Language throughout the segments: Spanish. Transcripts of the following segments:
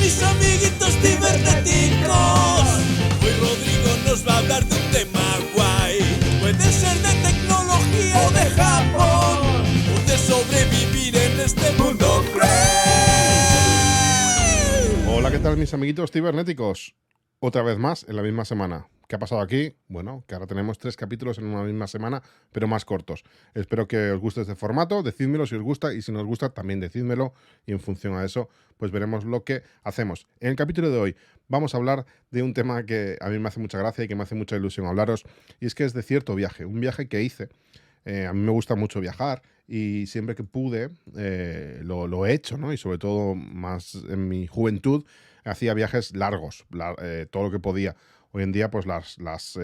mis amiguitos cibernéticos. Hoy Rodrigo nos va a hablar de un tema guay. Puede ser de tecnología o de Japón, o de sobrevivir en este mundo cruel. Hola, ¿qué tal mis amiguitos cibernéticos? Otra vez más en la misma semana. ¿Qué ha pasado aquí? Bueno, que ahora tenemos 3 capítulos en una misma semana, pero más cortos. Espero que os guste este formato, decídmelo si os gusta, y si no os gusta también decídmelo, y en función a eso pues veremos lo que hacemos. En el capítulo de hoy vamos a hablar de un tema que a mí me hace mucha gracia y que me hace mucha ilusión hablaros, y es que es de cierto viaje, un viaje que hice. A mí me gusta mucho viajar y siempre que pude lo he hecho, ¿no? Y sobre todo más en mi juventud hacía viajes largos, todo lo que podía. Hoy en día pues las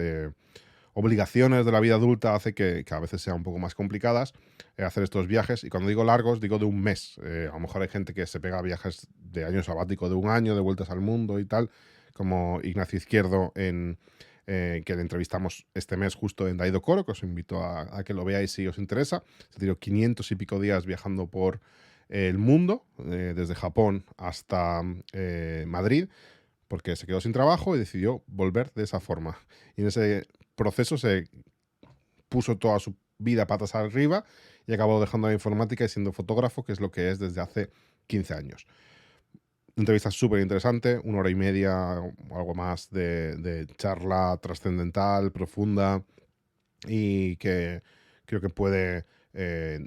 obligaciones de la vida adulta hace que a veces sean un poco más complicadas hacer estos viajes, y cuando digo largos digo de un mes. A lo mejor hay gente que se pega viajes de año sabático de un año, de vueltas al mundo y tal, como Ignacio Izquierdo que le entrevistamos este mes justo en Daido Koro, que os invito a que lo veáis si os interesa. Se tiró 500 y pico días viajando por el mundo, desde Japón hasta Madrid, porque se quedó sin trabajo y decidió volver de esa forma. Y en ese proceso se puso toda su vida patas arriba y acabó dejando la informática y siendo fotógrafo, que es lo que es desde hace 15 años. Entrevista súper interesante, 1 hora y media o algo más de charla trascendental, profunda, y que creo que puede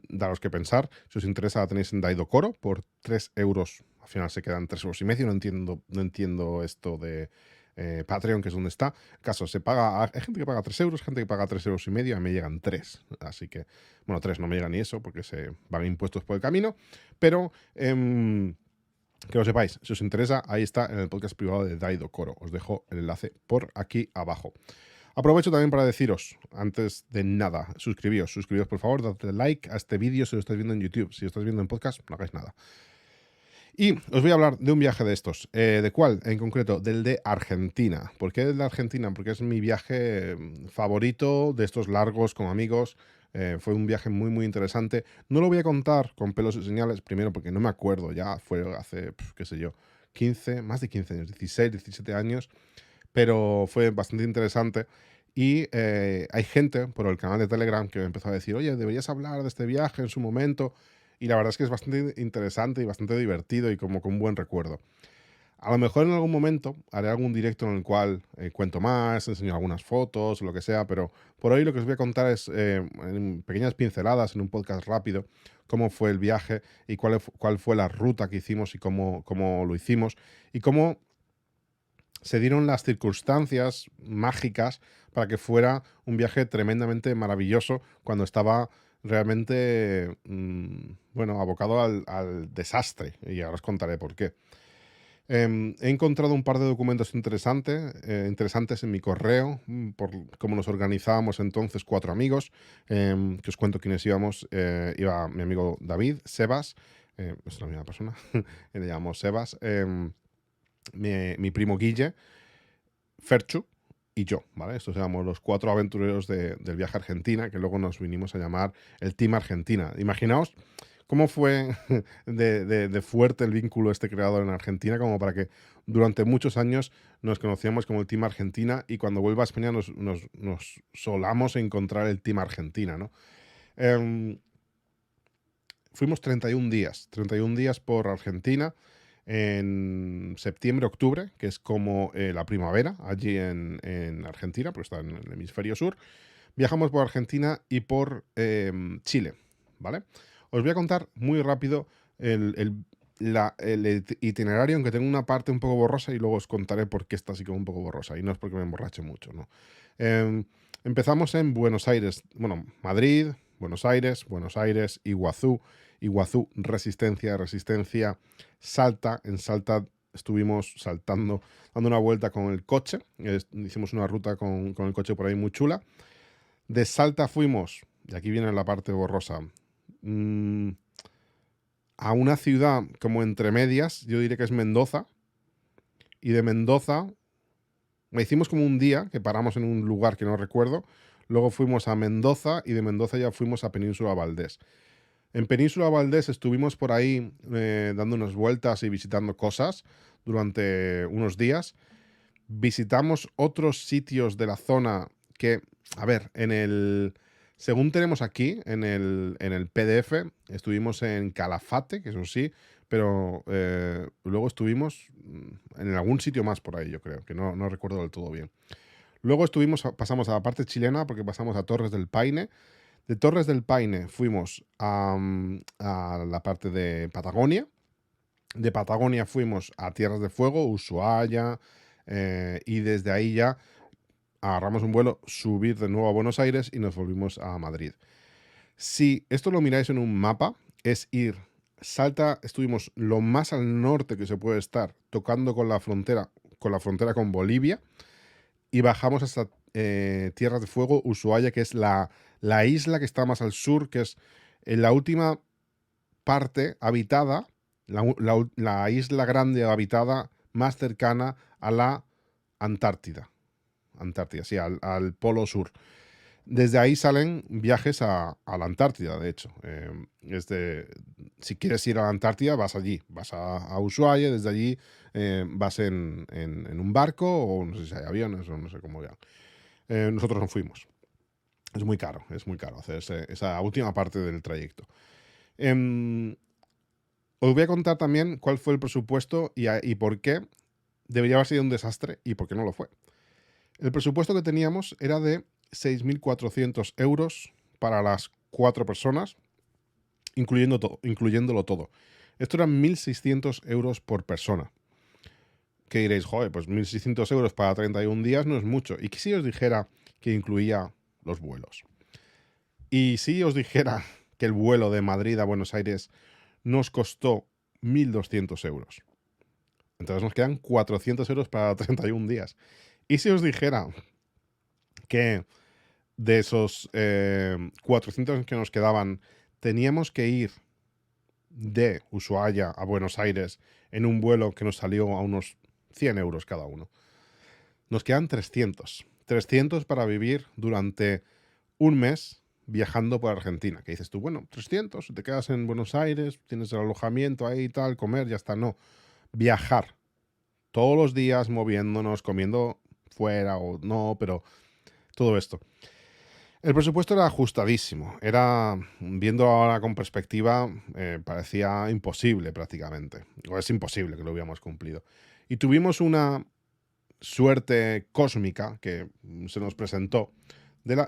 daros que pensar. Si os interesa, la tenéis en Daido Koro por 3 euros. Al final se quedan 3,5 euros. No entiendo esto de Patreon, que es donde está. Caso, se paga, hay gente que paga 3 euros, gente que paga 3,5 euros, a mí me llegan 3. Así que, bueno, 3 no me llegan ni eso, porque se van impuestos por el camino. Pero que lo sepáis, si os interesa, ahí está en el podcast privado de Daido Koro. Os dejo el enlace por aquí abajo. Aprovecho también para deciros, antes de nada, suscribíos por favor, dadle like a este vídeo si lo estáis viendo en YouTube. Si lo estáis viendo en podcast, no hagáis nada. Y os voy a hablar de un viaje de estos. ¿De cuál? En concreto, del de Argentina. ¿Por qué del de Argentina? Porque es mi viaje favorito de estos largos con amigos. Fue un viaje muy, muy interesante. No lo voy a contar con pelos y señales, primero porque no me acuerdo, ya fue hace, qué sé yo, más de 15 años, 16, 17 años, pero fue bastante interesante. Y hay gente por el canal de Telegram que me empezó a decir, oye, deberías hablar de este viaje en su momento. Y la verdad es que es bastante interesante y bastante divertido y como con un buen recuerdo. A lo mejor en algún momento haré algún directo en el cual cuento más, enseño algunas fotos o lo que sea, pero por hoy lo que os voy a contar es en pequeñas pinceladas, en un podcast rápido, cómo fue el viaje y cuál fue la ruta que hicimos y cómo lo hicimos y cómo se dieron las circunstancias mágicas para que fuera un viaje tremendamente maravilloso cuando estaba realmente, abocado al desastre, y ahora os contaré por qué. He encontrado un par de documentos interesantes en mi correo, por cómo nos organizábamos entonces 4 amigos, que os cuento quiénes íbamos. Iba mi amigo David, Sebas, es la misma persona, le llamamos Sebas, mi primo Guille, Ferchu y yo, ¿vale? Estos éramos los 4 aventureros del viaje a Argentina, que luego nos vinimos a llamar el Team Argentina. Imaginaos cómo fue de fuerte el vínculo creado en Argentina, como para que durante muchos años nos conocíamos como el Team Argentina, y cuando vuelva a España nos solamos encontrar el Team Argentina, ¿no? Fuimos 31 días por Argentina, en septiembre, octubre, que es como la primavera allí en Argentina, pues está en el hemisferio sur. Viajamos por Argentina y por Chile, ¿vale? Os voy a contar muy rápido el itinerario, aunque tengo una parte un poco borrosa y luego os contaré por qué está así como un poco borrosa, y no es porque me emborrache mucho, ¿no? Empezamos en Buenos Aires, Madrid, Buenos Aires, Iguazú, Resistencia, Salta. En Salta estuvimos saltando, dando una vuelta con el coche. Hicimos una ruta con el coche por ahí muy chula. De Salta fuimos, y aquí viene la parte borrosa, a una ciudad como entre medias, yo diría que es Mendoza. Y de Mendoza hicimos como un día que paramos en un lugar que no recuerdo. Luego fuimos a Mendoza, y de Mendoza ya fuimos a Península Valdés. En Península Valdés estuvimos por ahí dando unas vueltas y visitando cosas. durante unos días. Visitamos otros sitios de la zona que, a ver, según tenemos aquí, en el PDF, estuvimos en Calafate, que eso sí, pero luego estuvimos en algún sitio más por ahí, yo creo, que no recuerdo del todo bien. Luego pasamos a la parte chilena porque pasamos a Torres del Paine. De Torres del Paine fuimos a la parte de Patagonia. De Patagonia fuimos a Tierras de Fuego, Ushuaia, y desde ahí ya agarramos un vuelo, subir de nuevo a Buenos Aires y nos volvimos a Madrid. Si esto lo miráis en un mapa, es ir, estuvimos lo más al norte que se puede estar, tocando con la frontera con Bolivia, y bajamos hasta Tierras de Fuego, Ushuaia, que es la isla que está más al sur, que es la última parte habitada, la isla grande habitada más cercana a la Antártida, sí, al Polo Sur. Desde ahí salen viajes a la Antártida, de hecho. Si quieres ir a la Antártida, vas allí, vas a Ushuaia, desde allí vas en un barco, o no sé si hay aviones, o no sé cómo ya. Nosotros no fuimos. Es muy caro hacer esa última parte del trayecto. Os voy a contar también cuál fue el presupuesto y por qué debería haber sido un desastre y por qué no lo fue. El presupuesto que teníamos era de 6.400 euros para las 4 personas, incluyéndolo todo. Esto eran 1.600 euros por persona. ¿Qué diréis? Joder, pues 1.600 euros para 31 días no es mucho. ¿Y qué si os dijera que incluía los vuelos? Y si os dijera que el vuelo de Madrid a Buenos Aires nos costó 1.200 euros. Entonces nos quedan 400 euros para 31 días. Y si os dijera que de esos 400 que nos quedaban, teníamos que ir de Ushuaia a Buenos Aires en un vuelo que nos salió a unos 100 euros cada uno. Nos quedan 300. 300 para vivir durante un mes viajando por Argentina. Que dices tú, bueno, 300, te quedas en Buenos Aires, tienes el alojamiento ahí y tal, comer, ya está. No, viajar todos los días, moviéndonos, comiendo fuera o no, pero todo esto. El presupuesto era ajustadísimo. Viendo ahora con perspectiva, parecía imposible prácticamente. O es imposible que lo hubiéramos cumplido. Y tuvimos una suerte cósmica que se nos presentó,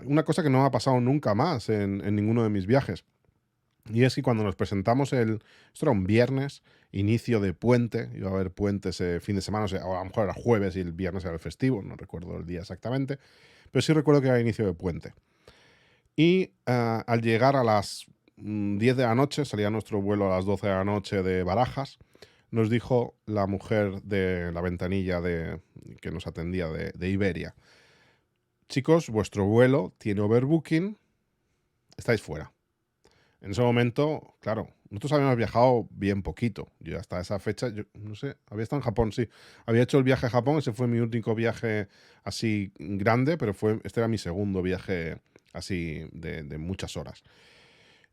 una cosa que no ha pasado nunca más en ninguno de mis viajes. Y es que cuando nos presentamos esto era un viernes, inicio de puente, iba a haber puente ese fin de semana, o a lo mejor era jueves y el viernes era el festivo, no recuerdo el día exactamente, pero sí recuerdo que era inicio de puente. Y al llegar a las 10 de la noche, salía nuestro vuelo a las 12 de la noche de Barajas, nos dijo la mujer de la ventanilla que nos atendía de Iberia: chicos, vuestro vuelo tiene overbooking, estáis fuera. En ese momento, claro, nosotros habíamos viajado bien poquito. Yo hasta esa fecha, yo no sé, había estado en Japón, sí. Había hecho el viaje a Japón, ese fue mi único viaje así grande, pero este era mi segundo viaje así de muchas horas.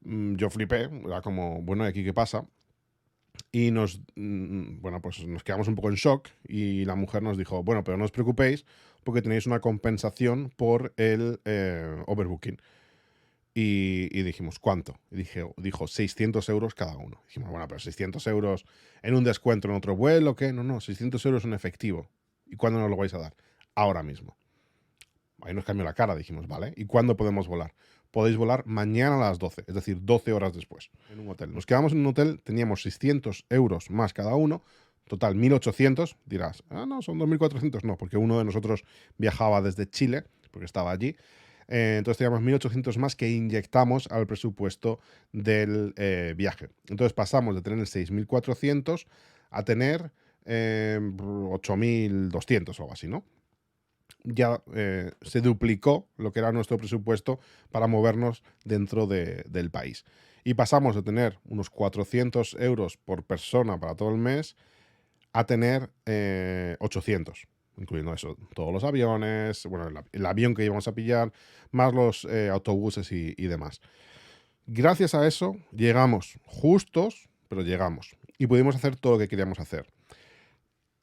Yo flipé, era como, bueno, ¿aquí qué pasa? Y pues nos quedamos un poco en shock y la mujer nos dijo, bueno, pero no os preocupéis porque tenéis una compensación por el overbooking. Y dijimos, ¿cuánto? Y dijo 600 euros cada uno. Dijimos, bueno, pero 600 euros en un descuento en otro vuelo, ¿qué? No, 600 euros en efectivo. ¿Y cuándo nos lo vais a dar? Ahora mismo. Ahí nos cambió la cara, dijimos, vale, ¿y cuándo podemos volar? Podéis volar mañana a las 12, es decir, 12 horas después, en un hotel. Nos quedamos en un hotel, teníamos 600 euros más cada uno, total 1.800, dirás, no, son 2.400, no, porque uno de nosotros viajaba desde Chile, porque estaba allí. Entonces teníamos 1.800 más que inyectamos al presupuesto del viaje. Entonces pasamos de tener 6.400 a tener 8.200 o algo así, ¿no? Ya se duplicó lo que era nuestro presupuesto para movernos dentro del país. Y pasamos de tener unos 400 euros por persona para todo el mes a tener 800. Incluyendo eso, todos los aviones, bueno, el avión que íbamos a pillar, más los autobuses y demás. Gracias a eso llegamos justos, pero llegamos. Y pudimos hacer todo lo que queríamos hacer.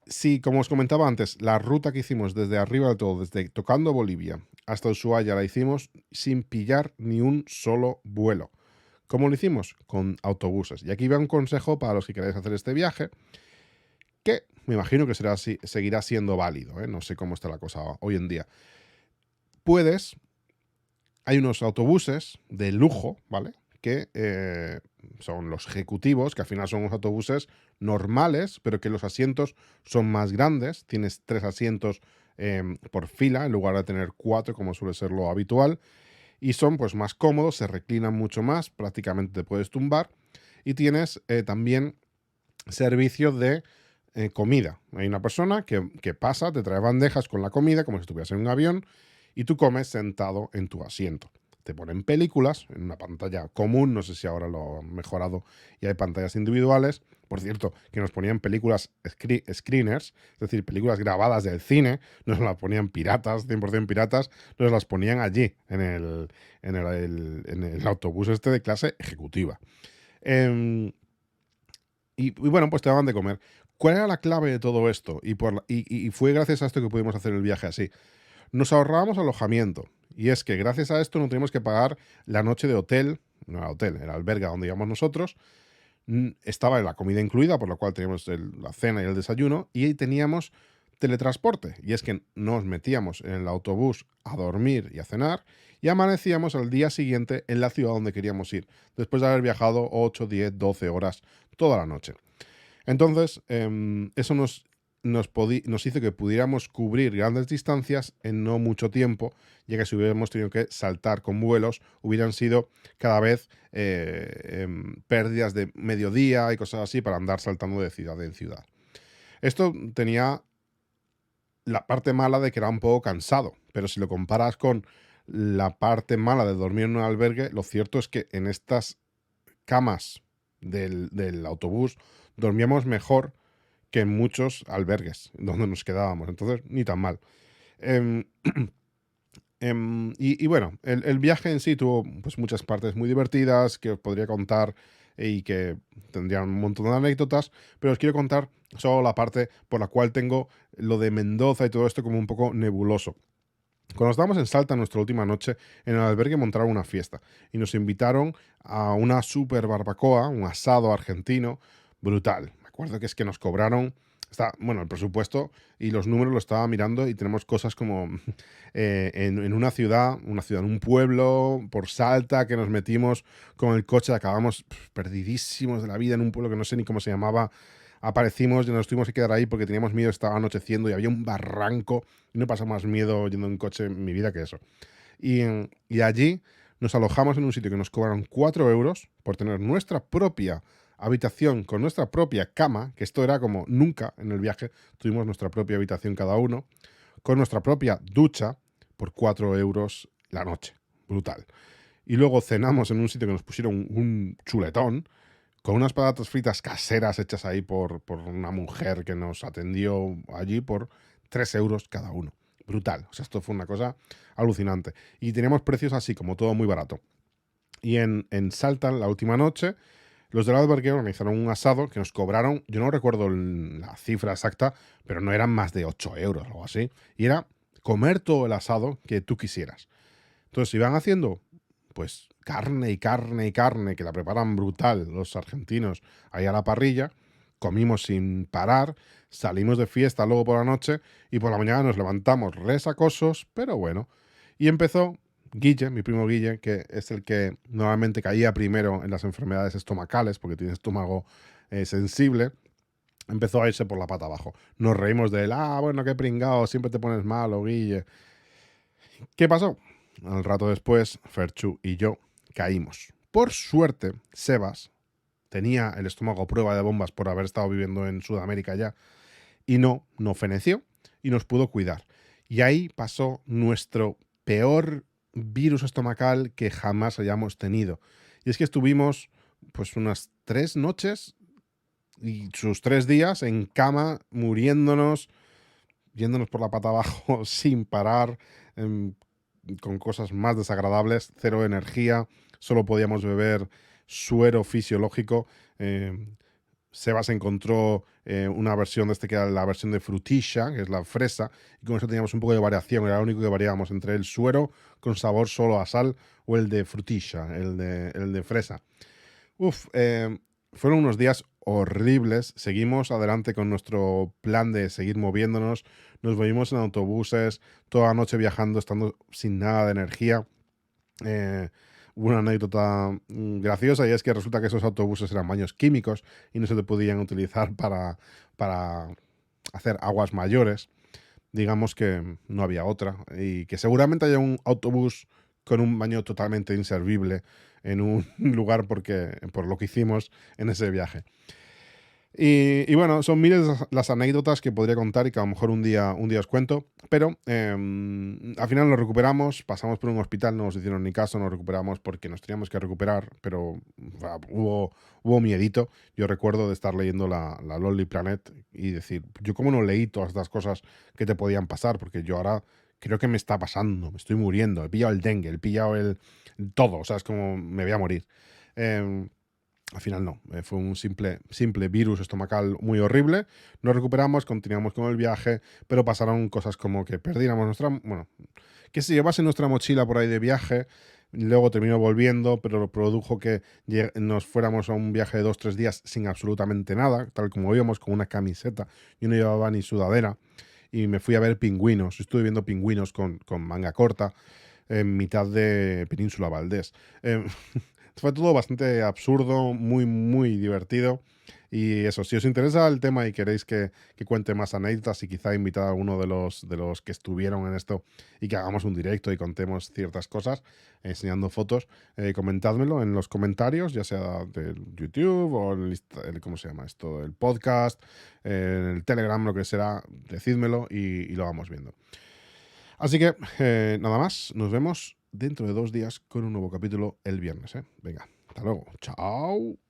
Sí, como os comentaba antes, la ruta que hicimos desde arriba del todo, desde tocando Bolivia hasta Ushuaia, la hicimos sin pillar ni un solo vuelo. ¿Cómo lo hicimos? Con autobuses. Y aquí va un consejo para los que queráis hacer este viaje, que me imagino que será así, seguirá siendo válido, ¿eh? No sé cómo está la cosa hoy en día. Puedes, hay unos autobuses de lujo, ¿vale? Que son los ejecutivos, que al final son unos autobuses normales, pero que los asientos son más grandes. Tienes 3 asientos por fila, en lugar de tener 4, como suele ser lo habitual. Y son pues más cómodos, se reclinan mucho más, prácticamente te puedes tumbar. Y tienes también servicio de comida. Hay una persona que pasa, te trae bandejas con la comida, como si estuvieras en un avión, y tú comes sentado en tu asiento. Te ponen películas en una pantalla común, no sé si ahora lo han mejorado y hay pantallas individuales. Por cierto, que nos ponían películas screeners, es decir, películas grabadas del cine, nos las ponían piratas, 100% piratas, nos las ponían allí, en el autobús este de clase ejecutiva. Y bueno, pues te daban de comer. ¿Cuál era la clave de todo esto? Y fue gracias a esto que pudimos hacer el viaje así. Nos ahorrábamos alojamiento. Y es que gracias a esto no teníamos que pagar la noche de hotel. No era hotel, era alberga donde íbamos nosotros. Estaba la comida incluida, por lo cual teníamos la cena y el desayuno. Y ahí teníamos teletransporte. Y es que nos metíamos en el autobús a dormir y a cenar. Y amanecíamos al día siguiente en la ciudad donde queríamos ir. Después de haber viajado 8, 10, 12 horas toda la noche. Entonces, eso nos hizo que pudiéramos cubrir grandes distancias en no mucho tiempo, ya que si hubiéramos tenido que saltar con vuelos, hubieran sido cada vez pérdidas de mediodía y cosas así para andar saltando de ciudad en ciudad. Esto tenía la parte mala de que era un poco cansado, pero si lo comparas con la parte mala de dormir en un albergue, lo cierto es que en estas camas del autobús dormíamos mejor que en muchos albergues donde nos quedábamos. Entonces, ni tan mal. Em, y bueno, el viaje en sí tuvo pues, muchas partes muy divertidas que os podría contar y que tendrían un montón de anécdotas, pero os quiero contar solo la parte por la cual tengo lo de Mendoza y todo esto como un poco nebuloso. Cuando estábamos en Salta, nuestra última noche, en el albergue montaron una fiesta y nos invitaron a una super barbacoa, un asado argentino, brutal. Me acuerdo que es que nos cobraron, bueno, el presupuesto y los números lo estaba mirando y tenemos cosas como en una ciudad, en un pueblo, por Salta, que nos metimos con el coche, acabamos perdidísimos de la vida en un pueblo que no sé ni cómo se llamaba. Aparecimos y nos tuvimos que quedar ahí porque teníamos miedo, estaba anocheciendo y había un barranco y no he pasado más miedo yendo en un coche en mi vida que eso. Y allí nos alojamos en un sitio que nos cobraron 4 euros por tener nuestra propia habitación con nuestra propia cama, que esto era como nunca en el viaje, tuvimos nuestra propia habitación cada uno, con nuestra propia ducha por 4 euros la noche. Brutal. Y luego cenamos en un sitio que nos pusieron un chuletón, con unas patatas fritas caseras hechas ahí por una mujer que nos atendió allí por 3 euros cada uno. Brutal. O sea, esto fue una cosa alucinante. Y teníamos precios así, como todo muy barato. Y en Salta, la última noche, los del albergue organizaron un asado que nos cobraron, yo no recuerdo la cifra exacta, pero no eran más de 8 euros o algo así. Y era comer todo el asado que tú quisieras. Entonces, iban haciendo pues carne y carne y carne, que la preparan brutal los argentinos ahí a la parrilla, comimos sin parar, salimos de fiesta luego por la noche y por la mañana nos levantamos resacosos, pero bueno. Y empezó Guille, mi primo Guille, que es el que normalmente caía primero en las enfermedades estomacales, porque tiene estómago sensible, empezó a irse por la pata abajo. Nos reímos de él, bueno, qué pringao, siempre te pones malo, Guille. ¿Qué pasó? Al rato después, Ferchu y yo caímos. Por suerte, Sebas tenía el estómago a prueba de bombas por haber estado viviendo en Sudamérica ya y no feneció y nos pudo cuidar. Y ahí pasó nuestro peor virus estomacal que jamás hayamos tenido. Y es que estuvimos pues unas 3 noches y sus 3 días en cama, muriéndonos, yéndonos por la pata abajo sin parar, con cosas más desagradables, cero energía, solo podíamos beber suero fisiológico. Sebas encontró una versión de este que era la versión de frutilla, que es la fresa, y con eso teníamos un poco de variación. Era lo único que variábamos entre el suero con sabor solo a sal o el de frutilla, el de fresa. Fueron unos días horribles. Seguimos adelante con nuestro plan de seguir moviéndonos. Nos movimos en autobuses, toda la noche viajando, estando sin nada de energía. Hubo una anécdota graciosa, y es que resulta que esos autobuses eran baños químicos y no se te podían utilizar para hacer aguas mayores. Digamos que no había otra, y que seguramente haya un autobús con un baño totalmente inservible en un lugar por lo que hicimos en ese viaje. Y bueno, son miles las anécdotas que podría contar y que a lo mejor un día os cuento, pero al final nos recuperamos, pasamos por un hospital, no nos hicieron ni caso, nos recuperamos porque nos teníamos que recuperar, pero hubo miedito. Yo recuerdo de estar leyendo la Lonely Planet y decir, yo cómo no leí todas estas cosas que te podían pasar, porque yo ahora creo que me está pasando, me estoy muriendo, he pillado el dengue, he pillado todo, o sea, es como me voy a morir. Al final no, fue un simple virus estomacal muy horrible. Nos recuperamos, continuamos con el viaje, pero pasaron cosas como que perdiéramos que se llevase nuestra mochila por ahí de viaje. Luego terminó volviendo, pero produjo que nos fuéramos a un viaje de 2-3 días sin absolutamente nada, tal como íbamos, con una camiseta. Yo no llevaba ni sudadera y me fui a ver pingüinos. Estuve viendo pingüinos con manga corta en mitad de Península Valdés. Fue todo bastante absurdo, muy divertido. Y eso, si os interesa el tema y queréis que cuente más anécdotas y quizá invitar a alguno de los que estuvieron en esto y que hagamos un directo y contemos ciertas cosas, enseñando fotos, comentádmelo en los comentarios, ya sea del YouTube o ¿cómo se llama esto? El podcast, en el Telegram, lo que será, decídmelo y lo vamos viendo. Así que nada más, nos vemos dentro de 2 días con un nuevo capítulo el viernes. Venga, hasta luego. Chao.